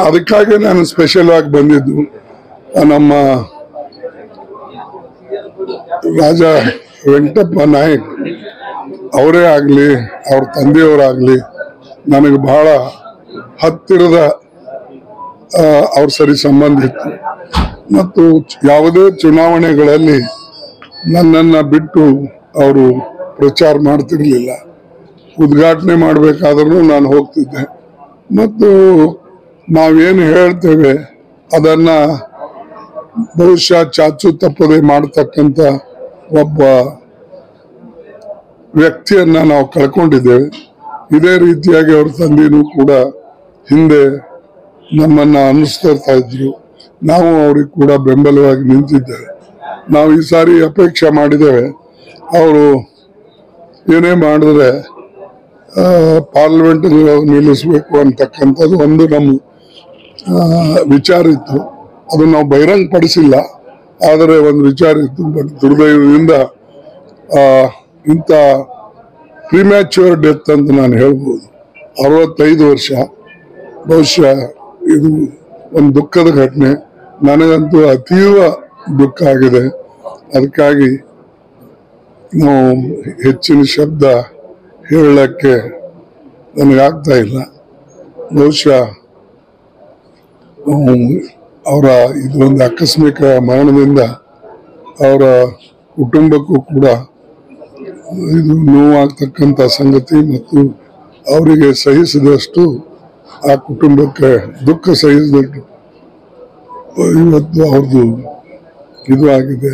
ಅದಕ್ಕಾಗಿ ನಾನು ಸ್ಪೆಷಲ್ ಆಗಿ ಬಂದಿದ್ದು. ನಮ್ಮ ರಾಜ ವೆಂಕಟಪ್ಪ ನಾಯಕ್ ಅವರೇ ಆಗಲಿ ಅವ್ರ ತಂದೆಯವರಾಗಲಿ ನನಗೆ ಬಹಳ ಹತ್ತಿರದ ಅವ್ರ ಸರಿ ಸಂಬಂಧ ಇತ್ತು. ಮತ್ತು ಯಾವುದೇ ಚುನಾವಣೆಗಳಲ್ಲಿ ನನ್ನನ್ನು ಬಿಟ್ಟು ಅವರು ಪ್ರಚಾರ ಮಾಡ್ತಿರ್ಲಿಲ್ಲ. ಉದ್ಘಾಟನೆ ಮಾಡಬೇಕಾದ್ರೂ ನಾನು ಹೋಗ್ತಿದ್ದೆ. ಮತ್ತು ನಾವೇನು ಹೇಳ್ತೇವೆ ಅದನ್ನ ಬಹುಶಃ ಚಾಚು ತಪ್ಪದೆ ಮಾಡತಕ್ಕಂಥ ಒಬ್ಬ ವ್ಯಕ್ತಿಯನ್ನ ನಾವು ಕಳ್ಕೊಂಡಿದ್ದೇವೆ. ಇದೇ ರೀತಿಯಾಗಿ ಅವ್ರ ತಂದೆನೂ ಕೂಡ ಹಿಂದೆ ನಮ್ಮನ್ನ ಅನುಸರಿಸ್ತಾ ಇದ್ರು. ನಾವು ಅವ್ರಿಗೆ ಕೂಡ ಬೆಂಬಲವಾಗಿ ನಿಂತಿದ್ದೇವೆ. ನಾವು ಈ ಸಾರಿ ಅಪೇಕ್ಷೆ ಮಾಡಿದ್ದೇವೆ ಅವರು ಏನೇ ಮಾಡಿದ್ರೆ ಪಾರ್ಲಿಮೆಂಟ್ ನಿಲ್ಲಿಸಬೇಕು ಅಂತಕ್ಕಂಥದ್ದು ಒಂದು ನಮ್ಮ ವಿಚಾರ ಇತ್ತು. ಅದು ನಾವು ಬಹಿರಂಗ ಪಡಿಸಿಲ್ಲ, ಆದರೆ ಒಂದು ವಿಚಾರ ಇತ್ತು. ಬಟ್ ದುರ್ದೈವದಿಂದ ಇಂಥ ಪ್ರಿಮ್ಯಾಚ್ಯೂರ್ ಡೆತ್ ಅಂತ ನಾನು ಹೇಳ್ಬೋದು. 65 ವರ್ಷ. ಬಹುಶಃ ಇದು ಒಂದು ದುಃಖದ ಘಟನೆ. ನನಗಂತೂ ಅತೀವ ದುಃಖ ಆಗಿದೆ. ಅದಕ್ಕಾಗಿ ನಾವು ಹೆಚ್ಚಿನ ಶಬ್ದ ಹೇಳಕ್ಕೆ ನನಗಾಗ್ತಾ ಇಲ್ಲ. ಬಹುಶಃ ಅವರ ಇದೊಂದು ಆಕಸ್ಮಿಕ ಮರಣದಿಂದ ಅವರ ಕುಟುಂಬಕ್ಕೂ ಕೂಡ ಇದು ನೋವಾಗ್ತಕ್ಕಂಥ ಸಂಗತಿ. ಮತ್ತು ಅವರಿಗೆ ಸಹಿಸಿದಷ್ಟು ಆ ಕುಟುಂಬಕ್ಕೆ ದುಃಖ ಸಹಿಸಿದಷ್ಟು ಇವತ್ತು ಅವ್ರದ್ದು ಇದು ಆಗಿದೆ.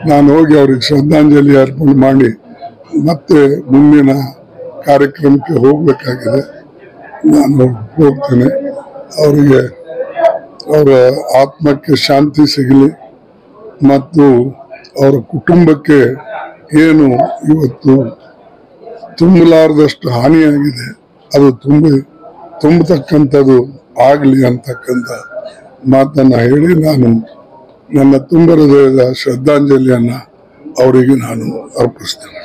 ನಾನು ಹೋಗಿ ಅವ್ರಿಗೆ ಶ್ರದ್ಧಾಂಜಲಿ ಅರ್ಪಣೆ ಮಾಡಿ ಮತ್ತೆ ಮುಂದಿನ ಕಾರ್ಯಕ್ರಮಕ್ಕೆ ಹೋಗಬೇಕಾಗಿದೆ. ನಾನು ಹೋಗ್ತೇನೆ. ಅವರಿಗೆ ಅವರ ಆತ್ಮಕ್ಕೆ ಶಾಂತಿ ಸಿಗಲಿ ಮತ್ತು ಅವರ ಕುಟುಂಬಕ್ಕೆ ಏನು ಇವತ್ತು ತುಂಬಲಾರದಷ್ಟು ಹಾನಿಯಾಗಿದೆ ಅದು ತುಂಬತಕ್ಕಂಥದ್ದು ಆಗಲಿ ಅಂತಕ್ಕಂಥ ಮಾತನ್ನ ಹೇಳಿ ನಾನು ನನ್ನ ತುಂಬ ಹೃದಯದ ಶ್ರದ್ಧಾಂಜಲಿಯನ್ನ ಅವರಿಗೆ ನಾನು ಅರ್ಪಿಸ್ತೇನೆ.